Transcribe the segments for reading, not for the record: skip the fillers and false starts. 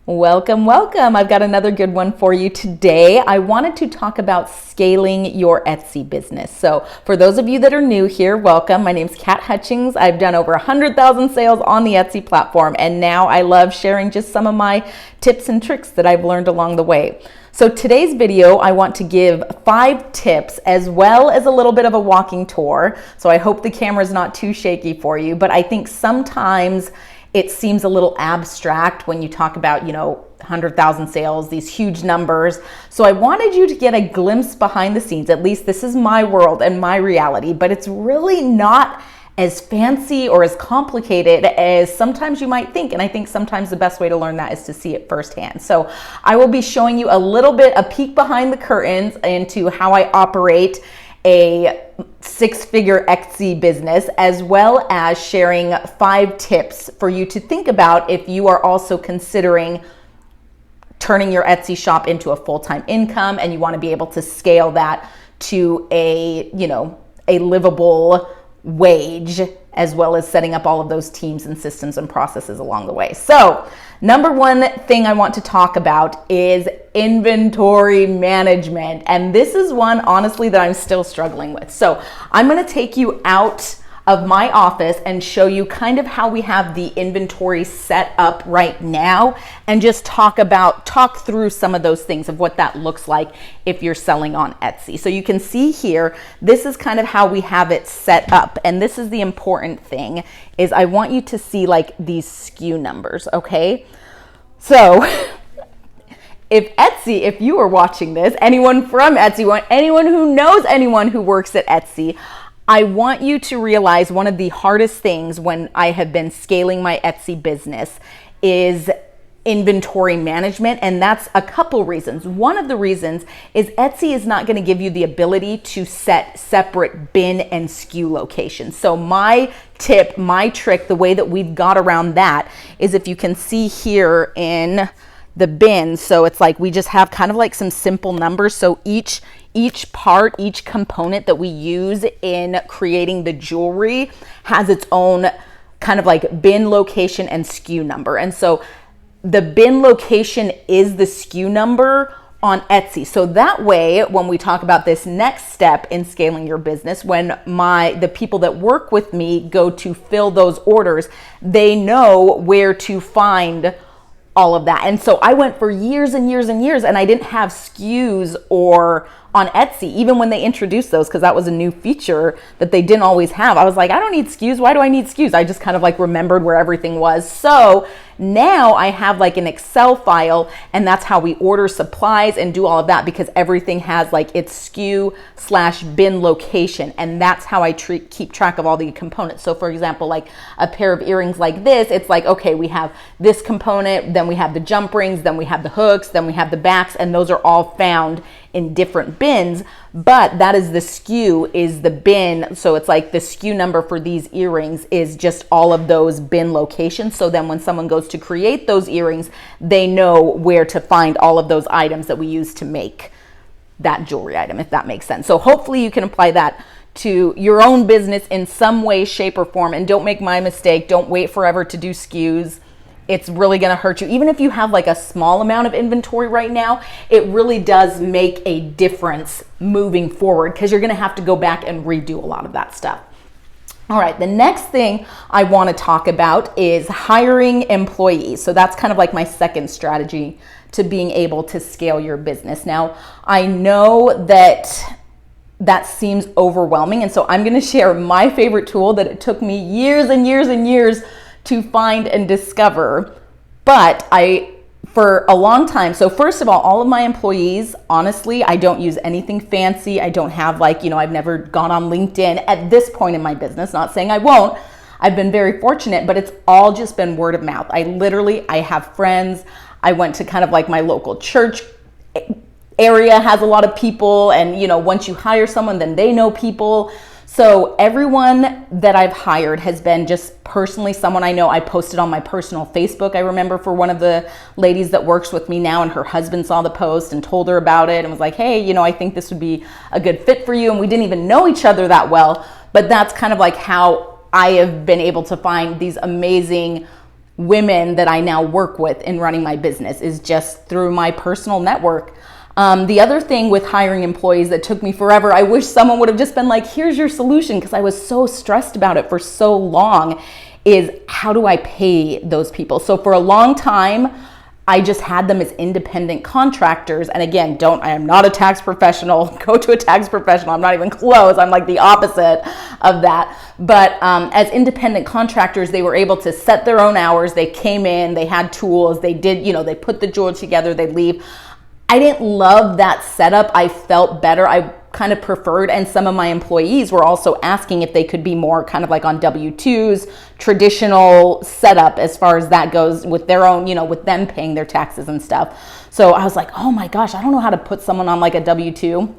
Welcome, welcome. I've got another good one for you today. I wanted to talk about scaling your Etsy business. So for those of you that are new here, welcome. My name's Hutchings. I've done over 100,000 sales on the Etsy platform, and now I love sharing just some of my tips and tricks that I've learned along the way. So today's video, I want to give 5 tips as well as a little bit of a walking tour. So I hope the camera's not too shaky for you, but I think sometimes it seems a little abstract when you talk about, 100,000 sales, these huge numbers. So I wanted you to get a glimpse behind the scenes. At least this is my world and my reality, but it's really not as fancy or as complicated as sometimes you might think. And I think sometimes the best way to learn that is to see it firsthand. So I will be showing you a peek behind the curtains into how I operate a 6-figure Etsy business, as well as sharing 5 tips for you to think about if you are also considering turning your Etsy shop into a full-time income and you want to be able to scale that to a livable wage, as well as setting up all of those teams and systems and processes along the way. So, number one thing I want to talk about is inventory management. And this is one, honestly, that I'm still struggling with. So I'm going to take you out of my office and show you kind of how we have the inventory set up right now, and just talk through some of those things of what that looks like if you're selling on Etsy. So you can see here, this is kind of how we have it set up. And this is the important thing, is I want you to see like these SKU numbers, okay? So if you are watching this, anyone from Etsy, anyone who knows anyone who works at Etsy, I want you to realize one of the hardest things when I have been scaling my Etsy business is inventory management, and that's a couple reasons. One of the reasons is Etsy is not going to give you the ability to set separate bin and SKU locations. So my tip, my trick, the way that we've got around that is, if you can see here in the bin, so it's like we just have kind of like some simple numbers. So each component that we use in creating the jewelry has its own kind of like bin location and SKU number. And so the bin location is the SKU number on Etsy. So that way, when we talk about this next step in scaling your business, when the people that work with me go to fill those orders, they know where to find all of that. And so I went for years and years and years, and I didn't have SKUs or on Etsy, even when they introduced those, because that was a new feature that they didn't always have. I was like, I don't need SKUs. Why do I need SKUs? I just kind of like remembered where everything was. So now I have like an Excel file, and that's how we order supplies and do all of that, because everything has like its SKU/bin location, and that's how I keep track of all the components. So for example, like a pair of earrings like this, it's like, okay, we have this component, then we have the jump rings, then we have the hooks, then we have the backs, and those are all found in different bins, but that is the SKU is the bin. So it's like the SKU number for these earrings is just all of those bin locations. So then when someone goes to create those earrings, they know where to find all of those items that we use to make that jewelry item, if that makes sense. So hopefully you can apply that to your own business in some way, shape, or form. And don't make my mistake. Don't wait forever to do SKUs. It's really going to hurt you. Even if you have like a small amount of inventory right now, it really does make a difference moving forward, because you're going to have to go back and redo a lot of that stuff. All right, the next thing I want to talk about is hiring employees. So that's kind of like my second strategy to being able to scale your business. Now, I know that seems overwhelming, and so I'm going to share my favorite tool that it took me years and years and years to find and discover, but for a long time. So first of all of my employees, honestly, I don't use anything fancy. I don't have I've never gone on LinkedIn at this point in my business, not saying I won't. I've been very fortunate, but it's all just been word of mouth. I have friends. I went to kind of like my local church area has a lot of people, and once you hire someone, then they know people. So everyone that I've hired has been just personally someone I know. I posted on my personal Facebook. I remember for one of the ladies that works with me now, and her husband saw the post and told her about it and was like, hey, I think this would be a good fit for you. And we didn't even know each other that well, but that's kind of like how I have been able to find these amazing women that I now work with in running my business is just through my personal network. The other thing with hiring employees that took me forever, I wish someone would have just been like, here's your solution, because I was so stressed about it for so long, is how do I pay those people? So for a long time, I just had them as independent contractors. And again, I am not a tax professional. Go to a tax professional. I'm not even close. I'm like the opposite of that. But as independent contractors, they were able to set their own hours. They came in, they had tools, they did, they put the jewelry together, they leave. I didn't love that setup. I felt better. I kind of preferred, and some of my employees were also asking if they could be more kind of like on W-2s, traditional setup as far as that goes, with their own, with them paying their taxes and stuff. So I was like, oh my gosh, I don't know how to put someone on like a W-2.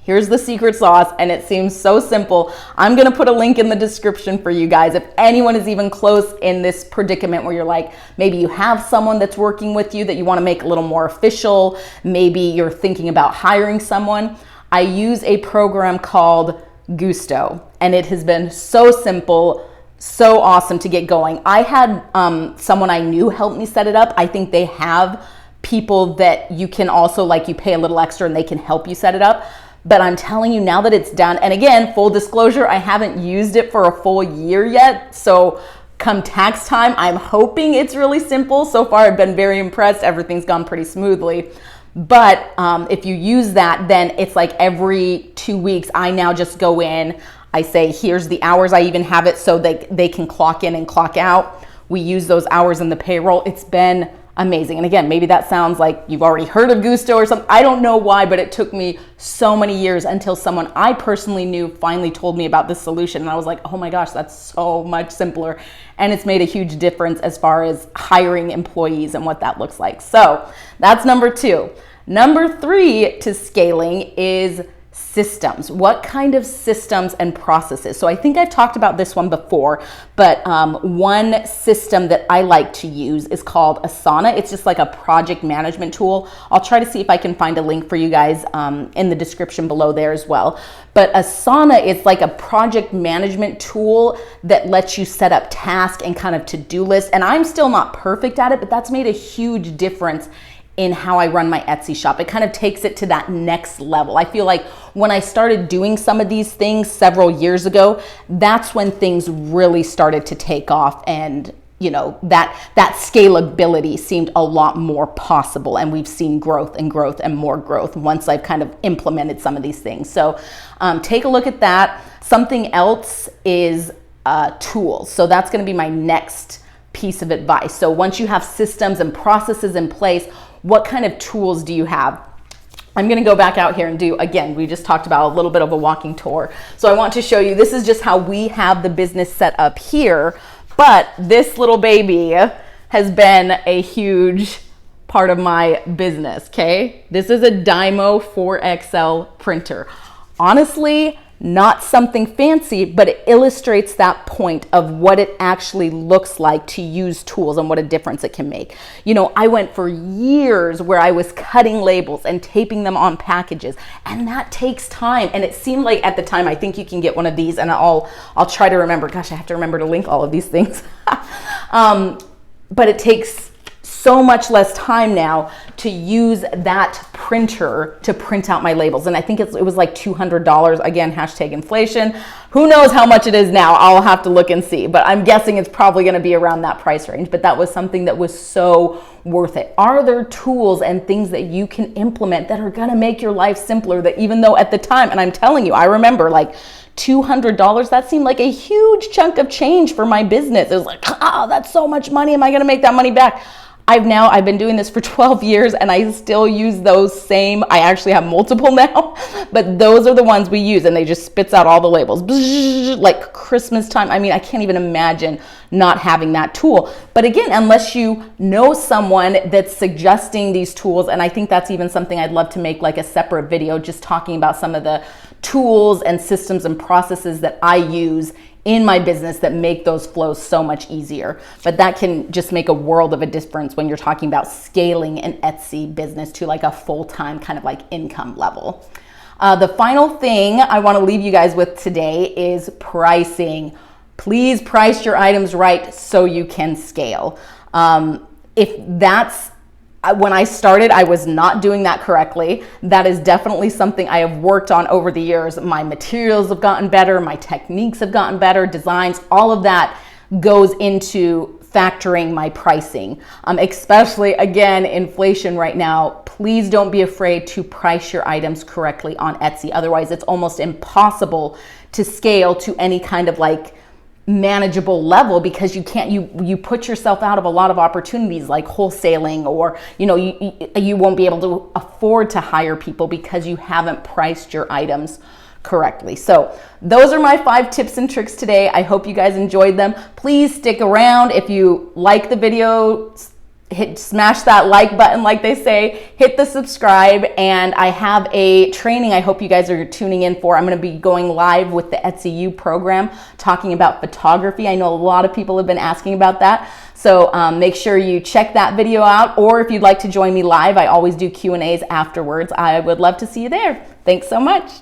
Here's the secret sauce, and it seems so simple. I'm gonna put a link in the description for you guys. If anyone is even close in this predicament where you're like, maybe you have someone that's working with you that you wanna make a little more official, maybe you're thinking about hiring someone, I use a program called Gusto, and it has been so simple, so awesome to get going. I had someone I knew help me set it up. I think they have people that you can also, like, you pay a little extra and they can help you set it up. But I'm telling you, now that it's done, and again, full disclosure, I haven't used it for a full year yet. So come tax time, I'm hoping it's really simple. So far, I've been very impressed. Everything's gone pretty smoothly. But if you use that, then it's like every 2 weeks, I now just go in, I say, here's the hours. I even have it so they can clock in and clock out. We use those hours in the payroll. It's been amazing. And again, maybe that sounds like you've already heard of Gusto or something. I don't know why, but it took me so many years until someone I personally knew finally told me about this solution. And I was like, oh my gosh, that's so much simpler. And it's made a huge difference as far as hiring employees and what that looks like. So that's number 2. Number 3 to scaling is systems. What kind of systems and processes? So I think I've talked about this one before, but one system that I like to use is called Asana. It's just like a project management tool. I'll try to see if I can find a link for you guys in the description below there as well. But Asana is like a project management tool that lets you set up tasks and kind of to-do lists. And I'm still not perfect at it, but that's made a huge difference in how I run my Etsy shop. It kind of takes it to that next level. I feel like when I started doing some of these things several years ago, that's when things really started to take off, and that scalability seemed a lot more possible, and we've seen growth and growth and more growth once I've kind of implemented some of these things. So take a look at that. Something else is tools. So that's going to be my next piece of advice. So once you have systems and processes in place, what kind of tools do you have? I'm going to go back out here and do, again, we just talked about a little bit of a walking tour. So I want to show you, this is just how we have the business set up here. But this little baby has been a huge part of my business, okay? This is a Dymo 4XL printer. Honestly, not something fancy, but it illustrates that point of what it actually looks like to use tools and what a difference it can make. I went for years where I was cutting labels and taping them on packages, and that takes time. And it seemed like at the time, I think you can get one of these, and I'll try to remember. Gosh, I have to remember to link all of these things. But it takes so much less time now to use that printer to print out my labels. And I think it was like $200, again, hashtag inflation. Who knows how much it is now? I'll have to look and see, but I'm guessing it's probably going to be around that price range. But that was something that was so worth it. Are there tools and things that you can implement that are going to make your life simpler, that even though at the time, and I'm telling you, I remember like $200, that seemed like a huge chunk of change for my business. It was like, oh, that's so much money. Am I going to make that money back? I've been doing this for 12 years and I still use those same, I actually have multiple now, but those are the ones we use, and they just spits out all the labels, like Christmas time. I mean, I can't even imagine not having that tool. But again, unless you know someone that's suggesting these tools, and I think that's even something I'd love to make like a separate video, just talking about some of the tools and systems and processes that I use in my business that make those flows so much easier. But that can just make a world of a difference when you're talking about scaling an Etsy business to like a full-time kind of like income level. The final thing I want to leave you guys with today is pricing. Please price your items right so you can scale. If that's when I started, I was not doing that correctly. That is definitely something I have worked on over the years. My materials have gotten better, my techniques have gotten better, designs, all of that goes into factoring my pricing. Especially, again, inflation right now. Please don't be afraid to price your items correctly on Etsy. Otherwise, it's almost impossible to scale to any kind of like manageable level, because you can't, you put yourself out of a lot of opportunities like wholesaling, or you won't be able to afford to hire people because you haven't priced your items correctly. So those are my 5 tips and tricks today. I hope you guys enjoyed them. Please stick around. If you like the video, smash that like button, like they say, hit the subscribe, and I have a training I hope you guys are tuning in for. I'm going to be going live with the Etsy U program talking about photography. I know a lot of people have been asking about that, so make sure you check that video out, or if you'd like to join me live, I always do Q&As afterwards. I would love to see you there. Thanks so much.